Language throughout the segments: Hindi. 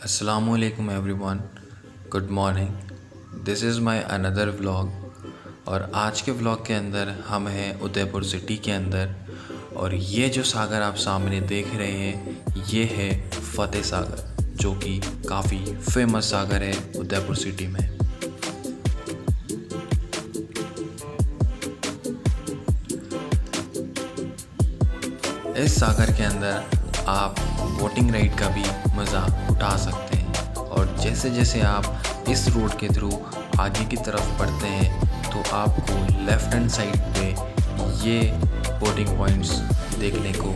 Assalamualaikum everyone, good morning. This is my another vlog. और आज के व्लॉग के अंदर हम हैं उदयपुर सिटी के अंदर। और ये जो सागर आप सामने देख रहे हैं ये है फतेह सागर, जो कि काफ़ी फेमस सागर है उदयपुर सिटी में। इस सागर के अंदर आप बोटिंग राइड का भी मज़ा उठा सकते हैं। और जैसे जैसे आप इस रोड के थ्रू आगे की तरफ बढ़ते हैं तो आपको लेफ़्ट हैंड साइड पे ये बोटिंग पॉइंट्स देखने को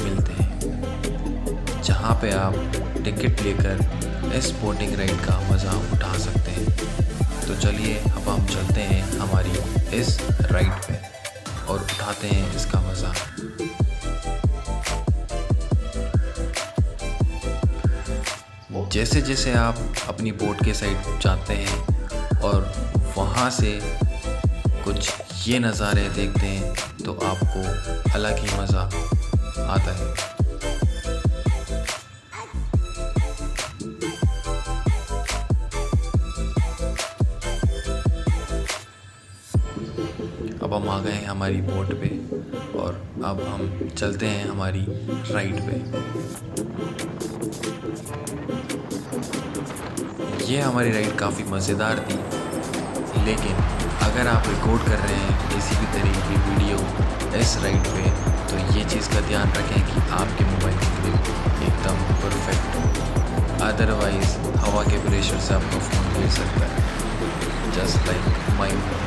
मिलते हैं, जहाँ पे आप टिकट लेकर इस बोटिंग राइड का मज़ा उठा सकते हैं। तो चलिए अब हम चलते हैं हमारी इस राइड पे और उठाते हैं इसका मज़ा। जैसे जैसे आप अपनी बोट के साइड जाते हैं और वहाँ से कुछ ये नज़ारे देखते हैं तो आपको अलग ही मज़ा आता है। अब हम आ गए हैं हमारी बोट पे और अब हम चलते हैं हमारी राइड पे। ये हमारी राइड काफ़ी मज़ेदार थी, लेकिन अगर आप रिकॉर्ड कर रहे हैं किसी भी तरह की वीडियो इस राइड पे तो ये चीज़ का ध्यान रखें कि आपके मोबाइल की क्लिप एकदम परफेक्ट हो, अदरवाइज़ हवा के प्रेशर से आपका फ़ोन गिर सकता है, just like my phone.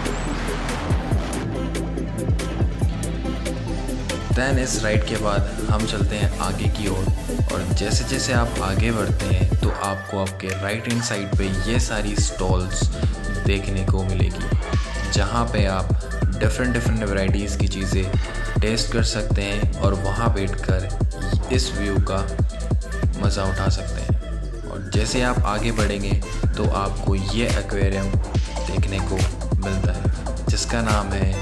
Then इस राइड के बाद हम चलते हैं आगे की ओर। और जैसे जैसे आप आगे बढ़ते हैं तो आपको आपके राइट हैंड साइड पे ये सारी स्टॉल्स देखने को मिलेगी, जहाँ पे आप डिफरेंट वैरायटीज़ की चीज़ें टेस्ट कर सकते हैं और वहाँ बैठकर इस व्यू का मज़ा उठा सकते हैं। और जैसे आप आगे बढ़ेंगे तो आपको ये एक्वेरियम देखने को मिलता है, जिसका नाम है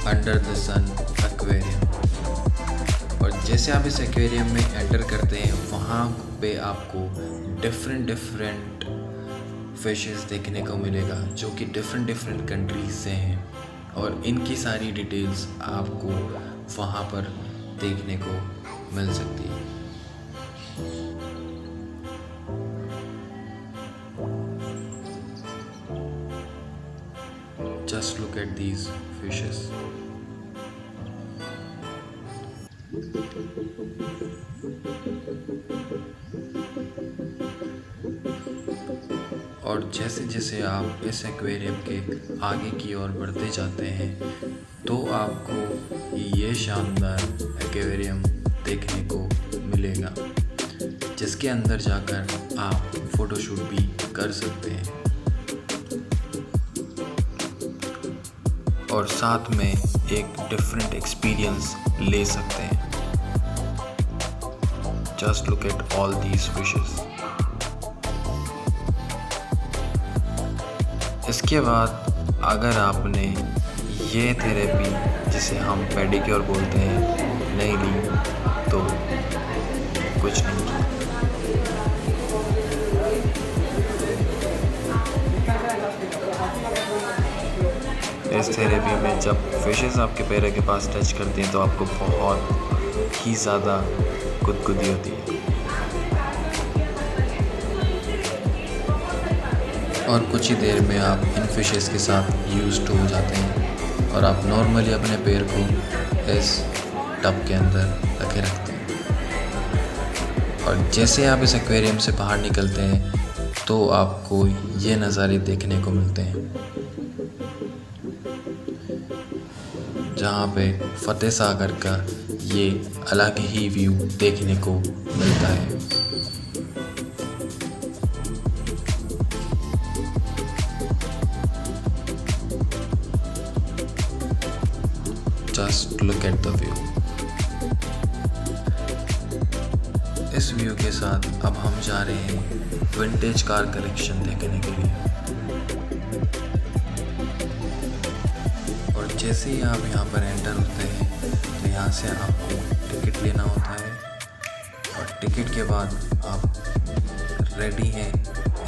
अंडर द सन एक्वेरियम। और जैसे आप इस एक्वेरियम में एंटर करते हैं वहाँ पे आपको डिफरेंट फिशेस देखने को मिलेगा, जो कि डिफरेंट कंट्रीज से हैं। और इनकी सारी डिटेल्स आपको वहाँ पर देखने को मिल सकती है। Just look at these fishes. और जैसे जैसे आप इस एक्वेरियम के आगे की ओर बढ़ते जाते हैं तो आपको ये शानदार एक्वेरियम देखने को मिलेगा, जिसके अंदर जाकर आप फ़ोटोशूट भी कर सकते हैं और साथ में एक डिफरेंट एक्सपीरियंस ले सकते हैं। Just look at all these fishes. इसके बाद अगर आपने ये थेरेपी, जिसे हम पेडिक्योर बोलते हैं, नहीं ली तो कुछ नहीं किया। इस थेरेपी में जब फिशेस आपके पैर के पास टच करती हैं तो आपको बहुत ही ज़्यादा गुदगुदी होती है और कुछ ही देर में आप इन फिशेस के साथ यूज्ड हो जाते हैं और आप नॉर्मली अपने पैर को इस टब के अंदर रखे रखते हैं। और जैसे आप इस एक्वेरियम से बाहर निकलते हैं तो आपको ये नज़ारे देखने को मिलते हैं, जहाँ पे फतेह सागर का ये अलग ही व्यू देखने को मिलता है। Just look at the view. इस व्यू के साथ अब हम जा रहे हैं विंटेज कार कलेक्शन देखने के लिए। और जैसे ही आप यहाँ पर एंटर होते हैं तो यहाँ से आपको टिकट लेना होता है और टिकट के बाद आप रेडी हैं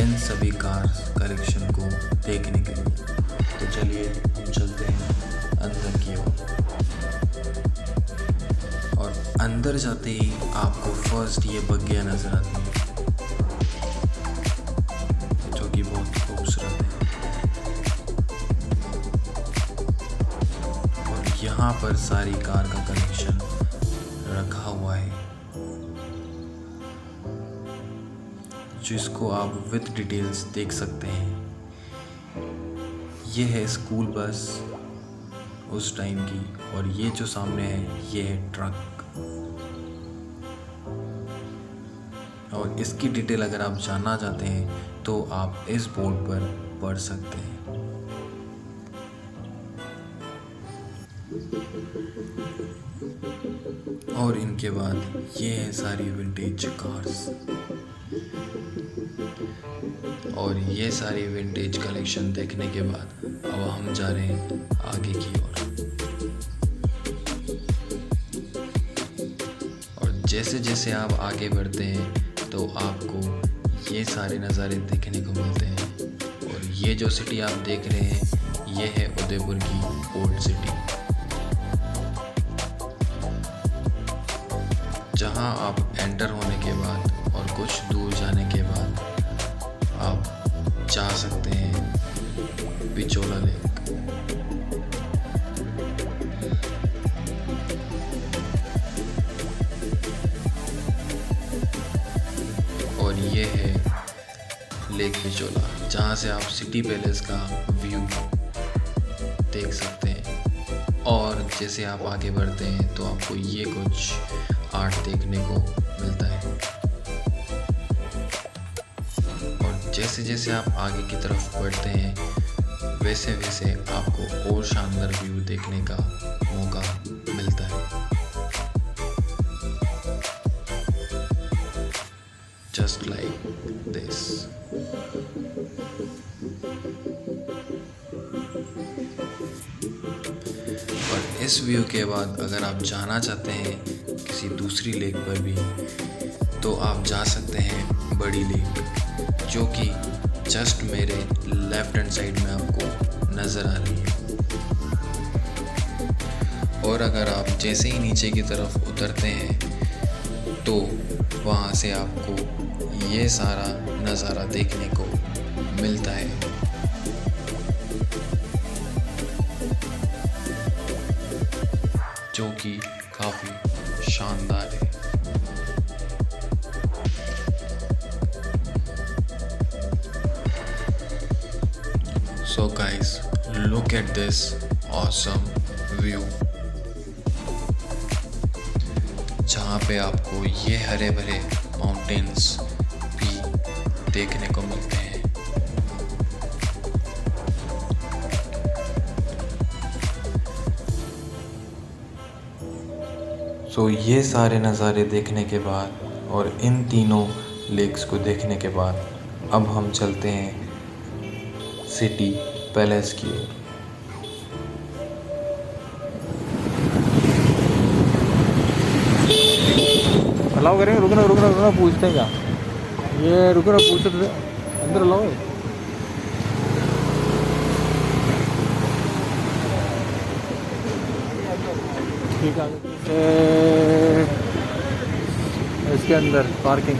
इन सभी कार्स कलेक्शन को देखने के लिए। तो चलिए हम चलते हैं अंदर की ओर। और अंदर जाते ही आपको फर्स्ट ये बग्गियाँ नज़र आती हैं जो कि बहुत खूबसूरत है। और यहाँ पर सारी कार का कलेक्शन रखा हुआ है जिसको आप विद डिटेल्स देख सकते हैं। ये है स्कूल बस उस टाइम की, और ये जो सामने है ये है ट्रक। और इसकी डिटेल अगर आप जानना चाहते हैं तो आप इस बोर्ड पर पढ़ सकते हैं। और इनके बाद ये है सारी विंटेज कार्स, और ये सारी विंटेज कलेक्शन देखने के बाद अब हम जा रहे हैं आगे की ओर। और जैसे जैसे आप आगे बढ़ते हैं तो आपको ये सारे नज़ारे देखने को मिलते हैं। और ये जो सिटी आप देख रहे हैं ये है उदयपुर की ओल्ड सिटी, जहाँ आप एंटर होने के बाद और कुछ दूर जाने के बाद आप जा सकते हैं पिचोला लेक। और ये है लेक पिचोला, जहाँ से आप सिटी पैलेस का व्यू देख सकते हैं। और जैसे आप आगे बढ़ते हैं तो आपको ये कुछ आर्ट देखने को मिलता है। और जैसे जैसे आप आगे की तरफ बढ़ते हैं वैसे वैसे आपको और शानदार व्यू देखने का मौका मिलता है। Just like this. और इस व्यू के बाद अगर आप जाना चाहते हैं किसी दूसरी लेक पर भी तो आप जा सकते हैं बड़ी लेक, जो कि जस्ट मेरे लेफ्ट हैंड साइड में आपको नज़र आ रही है। और अगर आप जैसे ही नीचे की तरफ उतरते हैं तो वहाँ से आपको ये सारा नज़ारा देखने को मिलता है। जो कि काफ़ी शानदार है। So guys, look at this awesome view, जहाँ पे आपको ये हरे भरे माउंटेन्स भी देखने को मिलते हैं। तो ये सारे नज़ारे देखने के बाद और इन तीनों लेक्स को देखने के बाद अब हम चलते हैं सिटी पैलेस की ओर। अलाउ करेंगे? रुकना पूछते हैं क्या ये? रुकना पूछते थे अंदर अलाउ है? ठीक है। इसके अंदर parking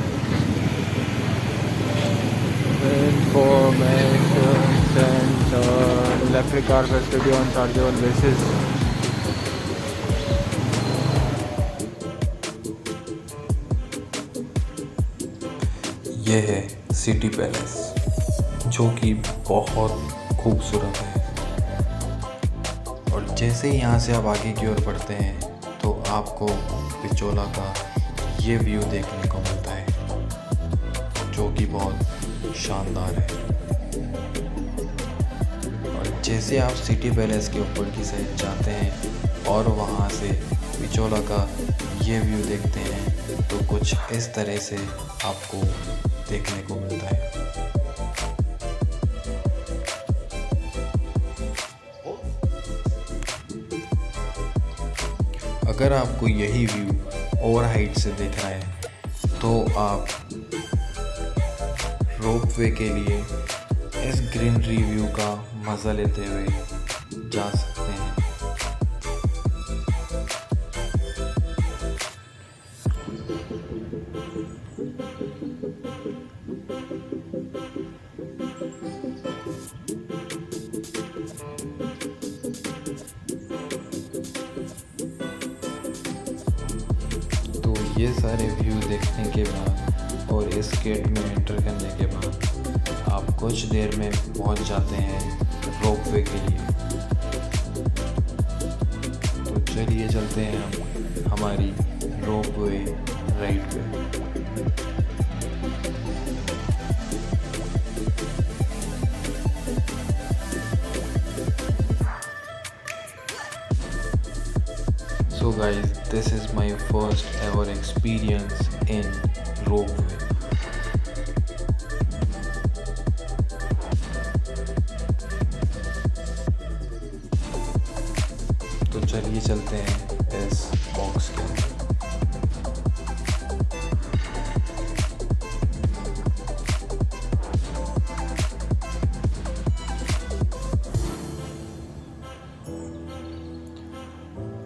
information centre, electric car facility on chargeable basis. यह है सिटी पैलेस, जो कि बहुत खूबसूरत है। और जैसे ही यहाँ से आप आगे की ओर बढ़ते हैं तो आपको पिचोला का ये व्यू देखने को मिलता है, जो कि बहुत शानदार है। और जैसे आप सिटी पैलेस के ऊपर की साइड जाते हैं और वहाँ से पिचोला का ये व्यू देखते हैं तो कुछ इस तरह से आपको देखने को मिलता है। अगर आपको यही व्यू ओवर हाइट से देख रहा है तो आप रोपवे के लिए इस ग्रीनरी व्यू का मज़ा लेते हुए जा सकते हैं। तो ये सारे व्यू देखने के बाद और इस गेट में एंटर करने के बाद आप कुछ देर में पहुंच जाते हैं रोपवे के लिए। तो चलिए चलते हैं हम हमारी रोपवे राइड पे। So guys, this is my first ever experience in ropeway. तो चलिए चलते हैं इस बॉक्स के अंदर।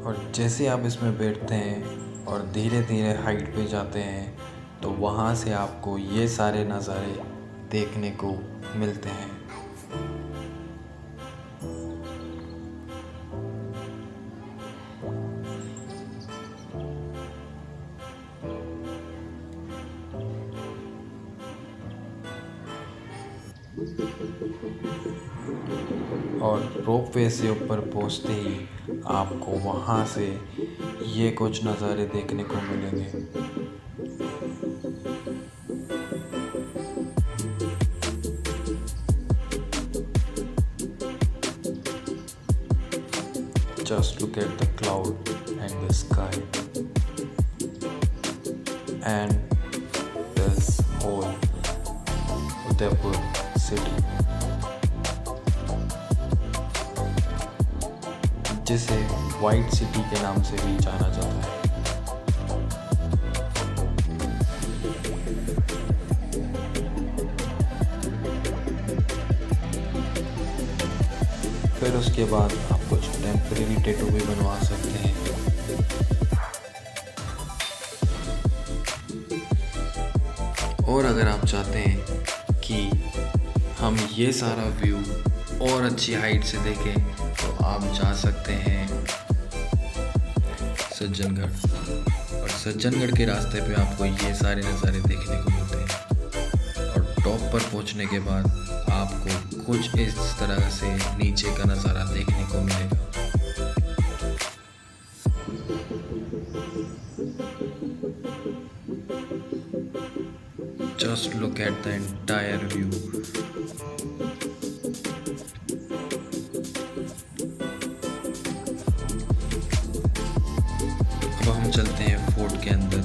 और जैसे आप इसमें बैठते हैं और धीरे धीरे हाइट पे जाते हैं तो वहाँ से आपको ये सारे नज़ारे देखने को मिलते हैं। और रोपवे से ऊपर पहुंचते ही आपको वहां से ये कुछ नज़ारे देखने को मिलेंगे। Just look at the cloud and the sky and this whole Udaipur city, जिसे वाइट सिटी के नाम से भी जाना जाता है। फिर उसके बाद आप कुछ टेम्परेरी टैटू भी बनवा सकते हैं। और अगर आप चाहते हैं कि हम ये सारा व्यू और अच्छी हाइट से देखें तो आप जा सकते हैं सज्जनगढ़। और सज्जनगढ़ के रास्ते पे आपको ये सारे नज़ारे देखने को मिलते हैं। और टॉप पर पहुंचने के बाद आपको कुछ इस तरह से नीचे का नज़ारा देखने को मिलेगा। Just look at the entire view. अब हम चलते हैं फोर्ट के अंदर।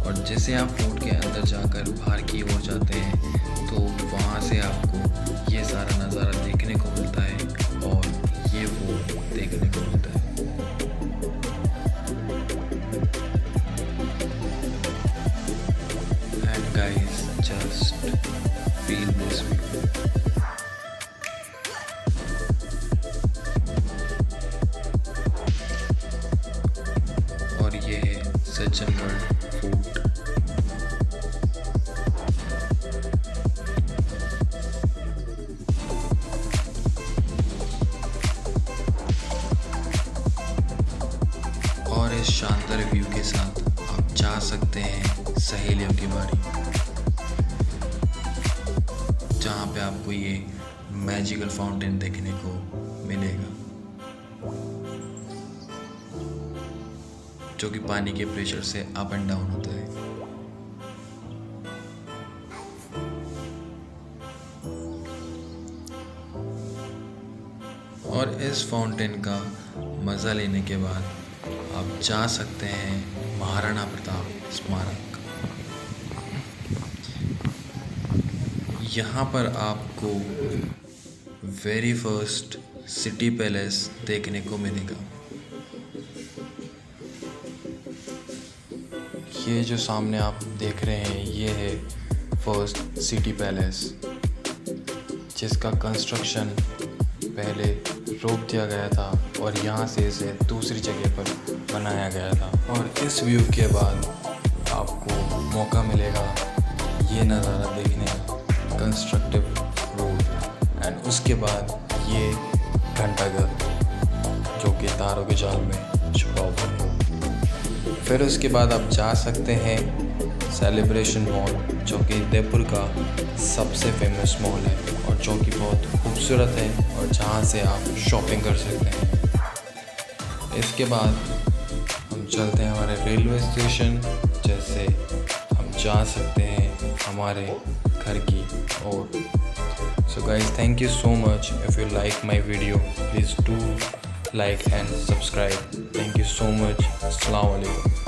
और जैसे आप फोर्ट के अंदर जाकर बाहर की ओर जाते हैं तो वहाँ से आपको ये सारा नज़ारा देखने को मिलता है और ये फोर्ट देखने को मिलता है। And guys, just feel this view. और ये है सज्जनगढ़ फोर्ट। और इस शानदार व्यू के साथ आप जा सकते हैं सहेलियों की बाड़ी, जहाँ पे आपको ये मैजिकल फाउंटेन देखने को मिलेगा, जो कि पानी के प्रेशर से अप एंड डाउन होता है। और इस फाउंटेन का मज़ा लेने के बाद आप जा सकते हैं महाराणा प्रताप स्मारक। यहाँ पर आपको वेरी फर्स्ट सिटी पैलेस देखने को मिलेगा। ये जो सामने आप देख रहे हैं ये है फर्स्ट सिटी पैलेस, जिसका कंस्ट्रक्शन पहले रोक दिया गया था और यहाँ से इसे दूसरी जगह पर बनाया गया था। और इस व्यू के बाद आपको मौका मिलेगा ये नज़ारा देखने का, कंस्ट्रक्टिव रोड, एंड उसके बाद ये घंटाघर जो कि तारों के जाल में छुपा हुआ है। फिर उसके बाद आप जा सकते हैं सेलिब्रेशन मॉल, जो कि उदयपुर का सबसे फेमस मॉल है और जो कि बहुत खूबसूरत है और जहाँ से आप शॉपिंग कर सकते हैं। इसके बाद हम चलते हैं हमारे रेलवे स्टेशन, जैसे हम जा सकते हैं हमारे घर की ओर। So guys, thank you so much. If you like my video, please do like and subscribe. Thank you so much. Assalamu alaikum.